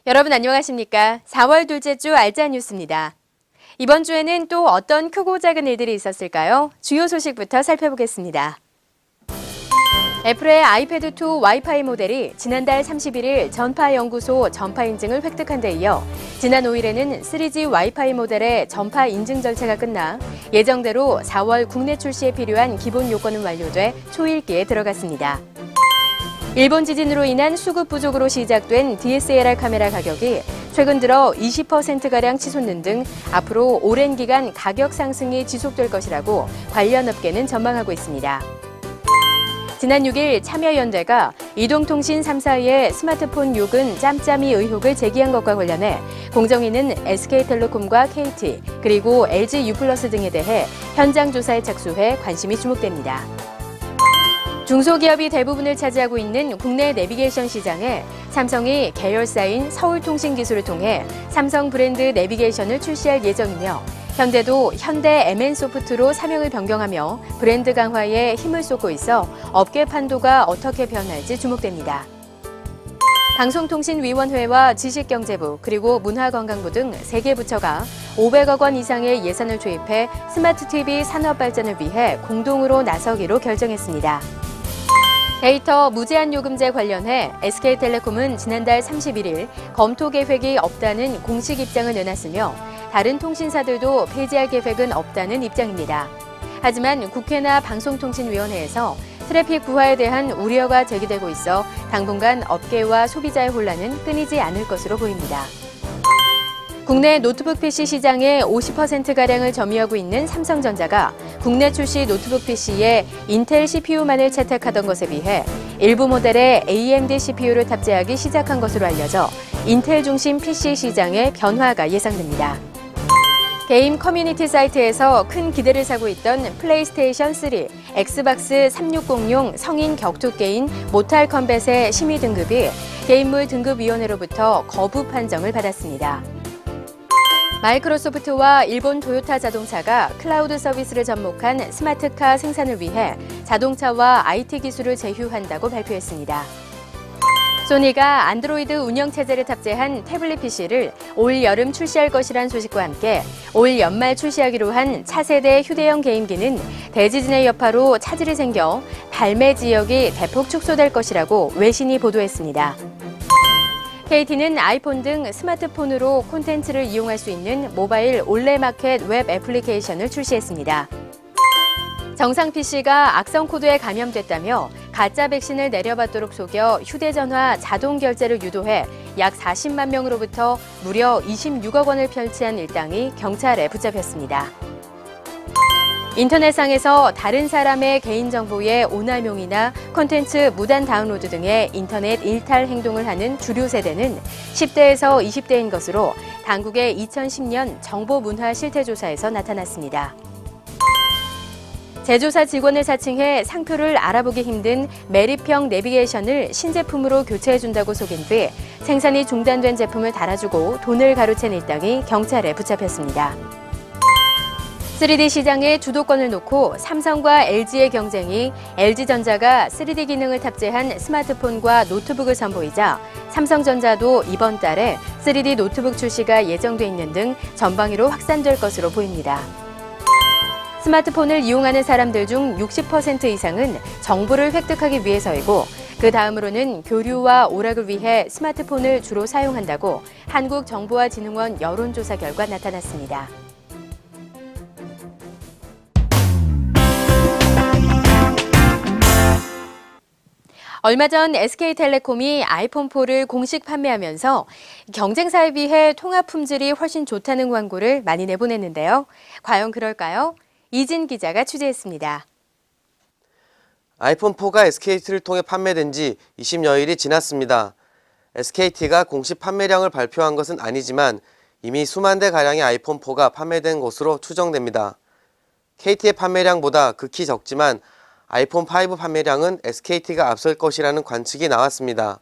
여러분 안녕하십니까? 4월 둘째 주 알짜 뉴스입니다. 이번 주에는 또 어떤 크고 작은 일들이 있었을까요? 주요 소식부터 살펴보겠습니다. 애플의 아이패드2 와이파이 모델이 지난달 31일 전파연구소 전파 인증을 획득한 데 이어 지난 5일에는 3G 와이파이 모델의 전파 인증 절차가 끝나 예정대로 4월 국내 출시에 필요한 기본 요건은 완료돼 초읽기에 들어갔습니다. 일본 지진으로 인한 수급 부족으로 시작된 DSLR 카메라 가격이 최근 들어 20%가량 치솟는 등 앞으로 오랜 기간 가격 상승이 지속될 것이라고 관련 업계는 전망하고 있습니다. 지난 6일 참여연대가 이동통신 3사의 스마트폰 요금 짬짬이 의혹을 제기한 것과 관련해 공정위는 SK텔레콤과 KT 그리고 LGU+ 등에 대해 현장 조사에 착수해 관심이 주목됩니다. 중소기업이 대부분을 차지하고 있는 국내 내비게이션 시장에 삼성이 계열사인 서울통신기술을 통해 삼성 브랜드 내비게이션을 출시할 예정이며 현대도 현대 MN소프트로 사명을 변경하며 브랜드 강화에 힘을 쏟고 있어 업계 판도가 어떻게 변할지 주목됩니다. 방송통신위원회와 지식경제부 그리고 문화관광부 등 3개 부처가 500억 원 이상의 예산을 투입해 스마트 TV 산업 발전을 위해 공동으로 나서기로 결정했습니다. 데이터 무제한 요금제 관련해 SK텔레콤은 지난달 31일 검토 계획이 없다는 공식 입장을 내놨으며 다른 통신사들도 폐지할 계획은 없다는 입장입니다. 하지만 국회나 방송통신위원회에서 트래픽 부하에 대한 우려가 제기되고 있어 당분간 업계와 소비자의 혼란은 끊이지 않을 것으로 보입니다. 국내 노트북 PC 시장의 50%가량을 점유하고 있는 삼성전자가 국내 출시 노트북 PC에 인텔 CPU만을 채택하던 것에 비해 일부 모델에 AMD CPU를 탑재하기 시작한 것으로 알려져 인텔 중심 PC 시장의 변화가 예상됩니다. 게임 커뮤니티 사이트에서 큰 기대를 사고 있던 플레이스테이션 3, 엑스박스 360용 성인 격투 게임 모탈 컴뱃의 심의 등급이 게임물 등급위원회로부터 거부 판정을 받았습니다. 마이크로소프트와 일본 도요타 자동차가 클라우드 서비스를 접목한 스마트카 생산을 위해 자동차와 IT 기술을 제휴한다고 발표했습니다. 소니가 안드로이드 운영체제를 탑재한 태블릿 PC를 올 여름 출시할 것이란 소식과 함께 올 연말 출시하기로 한 차세대 휴대용 게임기는 대지진의 여파로 차질이 생겨 발매 지역이 대폭 축소될 것이라고 외신이 보도했습니다. KT는 아이폰 등 스마트폰으로 콘텐츠를 이용할 수 있는 모바일 올레마켓 웹 애플리케이션을 출시했습니다. 정상 PC가 악성 코드에 감염됐다며 가짜 백신을 내려받도록 속여 휴대전화 자동 결제를 유도해 약 40만 명으로부터 무려 26억 원을 편취한 일당이 경찰에 붙잡혔습니다. 인터넷상에서 다른 사람의 개인정보의 오남용이나 콘텐츠 무단 다운로드 등의 인터넷 일탈 행동을 하는 주류 세대는 10대에서 20대인 것으로 당국의 2010년 정보문화 실태조사에서 나타났습니다. 제조사 직원을 사칭해 상표를 알아보기 힘든 매립형 내비게이션을 신제품으로 교체해준다고 속인 뒤 생산이 중단된 제품을 달아주고 돈을 가로챈 일당이 경찰에 붙잡혔습니다. 3D 시장의 주도권을 놓고 삼성과 LG의 경쟁이 LG전자가 3D 기능을 탑재한 스마트폰과 노트북을 선보이자 삼성전자도 이번 달에 3D 노트북 출시가 예정돼 있는 등 전방위로 확산될 것으로 보입니다. 스마트폰을 이용하는 사람들 중 60% 이상은 정보를 획득하기 위해서이고 그 다음으로는 교류와 오락을 위해 스마트폰을 주로 사용한다고 한국정보화진흥원 여론조사 결과 나타났습니다. 얼마 전 SK텔레콤이 아이폰4를 공식 판매하면서 경쟁사에 비해 통합 품질이 훨씬 좋다는 광고를 많이 내보냈는데요. 과연 그럴까요? 이진 기자가 취재했습니다. 아이폰4가 SKT를 통해 판매된 지 20여일이 지났습니다. SKT가 공식 판매량을 발표한 것은 아니지만 이미 수만 대가량의 아이폰4가 판매된 것으로 추정됩니다. KT의 판매량보다 극히 적지만 아이폰5 판매량은 SKT가 앞설 것이라는 관측이 나왔습니다.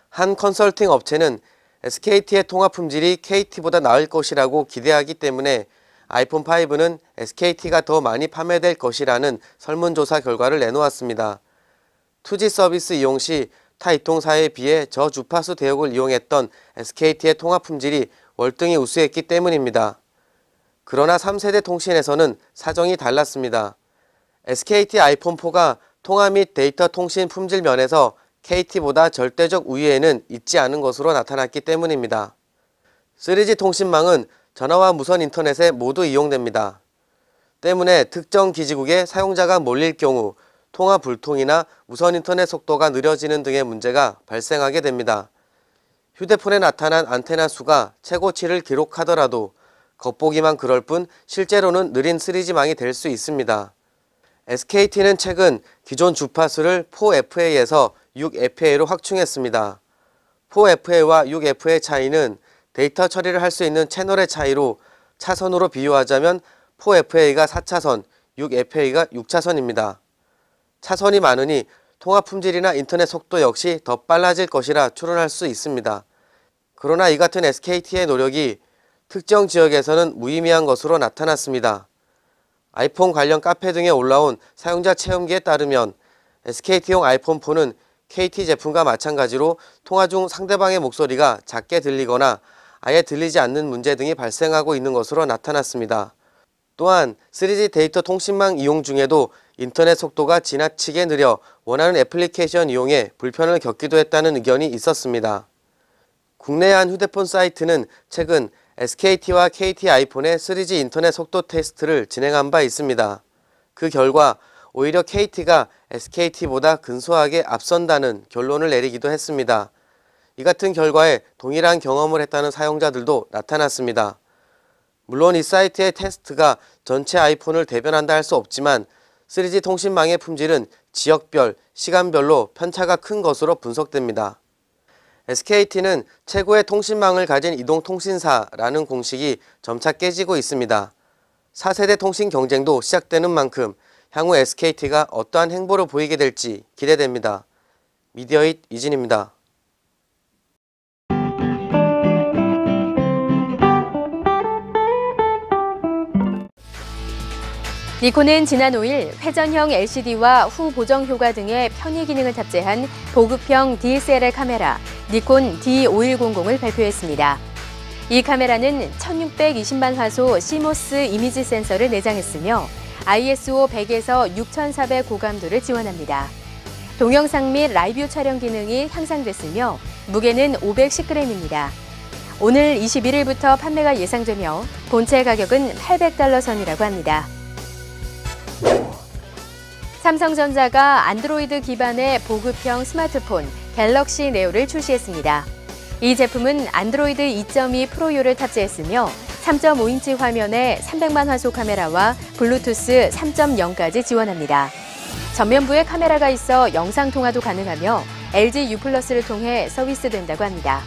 한 컨설팅 업체는 SKT의 통합 품질이 KT보다 나을 것이라고 기대하기 때문에 아이폰5는 SKT가 더 많이 판매될 것이라는 설문조사 결과를 내놓았습니다. 2G 서비스 이용 시 타 이통사에 비해 저주파수 대역을 이용했던 SKT의 통화 품질이 월등히 우수했기 때문입니다. 그러나 3세대 통신에서는 사정이 달랐습니다. SKT 아이폰4가 통화 및 데이터 통신 품질 면에서 KT보다 절대적 우위에는 있지 않은 것으로 나타났기 때문입니다. 3G 통신망은 전화와 무선 인터넷에 모두 이용됩니다. 때문에 특정 기지국에 사용자가 몰릴 경우 통화 불통이나 무선 인터넷 속도가 느려지는 등의 문제가 발생하게 됩니다. 휴대폰에 나타난 안테나 수가 최고치를 기록하더라도 겉보기만 그럴 뿐 실제로는 느린 3G망이 될 수 있습니다. SKT는 최근 기존 주파수를 4FA에서 6FA로 확충했습니다. 4FA와 6FA 차이는 데이터 처리를 할 수 있는 채널의 차이로 차선으로 비유하자면 4FA가 4차선, 6FA가 6차선입니다. 차선이 많으니 통화 품질이나 인터넷 속도 역시 더 빨라질 것이라 추론할 수 있습니다. 그러나 이 같은 SKT의 노력이 특정 지역에서는 무의미한 것으로 나타났습니다. 아이폰 관련 카페 등에 올라온 사용자 체험기에 따르면 SKT용 아이폰4는 KT 제품과 마찬가지로 통화 중 상대방의 목소리가 작게 들리거나 아예 들리지 않는 문제 등이 발생하고 있는 것으로 나타났습니다. 또한 3G 데이터 통신망 이용 중에도 인터넷 속도가 지나치게 느려 원하는 애플리케이션 이용에 불편을 겪기도 했다는 의견이 있었습니다. 국내의 한 휴대폰 사이트는 최근 SKT와 KT 아이폰의 3G 인터넷 속도 테스트를 진행한 바 있습니다. 그 결과 오히려 KT가 SKT보다 근소하게 앞선다는 결론을 내리기도 했습니다. 이 같은 결과에 동일한 경험을 했다는 사용자들도 나타났습니다. 물론 이 사이트의 테스트가 전체 아이폰을 대변한다 할 수 없지만 3G 통신망의 품질은 지역별, 시간별로 편차가 큰 것으로 분석됩니다. SKT는 최고의 통신망을 가진 이동통신사라는 공식이 점차 깨지고 있습니다. 4세대 통신 경쟁도 시작되는 만큼 향후 SKT가 어떠한 행보를 보이게 될지 기대됩니다. 미디어잇 이진입니다. 니콘은 지난 5일 회전형 LCD와 후 보정 효과 등의 편의 기능을 탑재한 보급형 DSLR 카메라 니콘 D5100을 발표했습니다. 이 카메라는 1620만 화소 CMOS 이미지 센서를 내장했으며 ISO 100에서 6400 고감도를 지원합니다. 동영상 및 라이브 촬영 기능이 향상됐으며 무게는 510g입니다. 오늘 21일부터 판매가 예상되며 본체 가격은 $800 선이라고 합니다. 삼성전자가 안드로이드 기반의 보급형 스마트폰 갤럭시 네오를 출시했습니다. 이 제품은 안드로이드 2.2 프로유를 탑재했으며 3.5인치 화면에 300만 화소 카메라와 블루투스 3.0까지 지원합니다. 전면부에 카메라가 있어 영상 통화도 가능하며 LG U+를 통해 서비스된다고 합니다.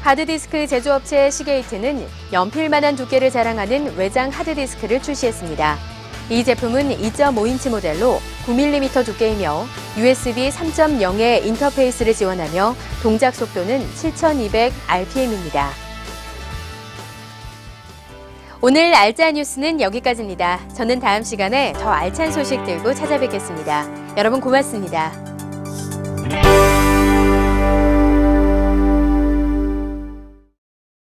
하드디스크 제조업체 시게이트는 연필만한 두께를 자랑하는 외장 하드디스크를 출시했습니다. 이 제품은 2.5인치 모델로 9mm 두께이며 USB 3.0의 인터페이스를 지원하며 동작 속도는 7200rpm입니다. 오늘 알짜 뉴스는 여기까지입니다. 저는 다음 시간에 더 알찬 소식 들고 찾아뵙겠습니다. 여러분 고맙습니다.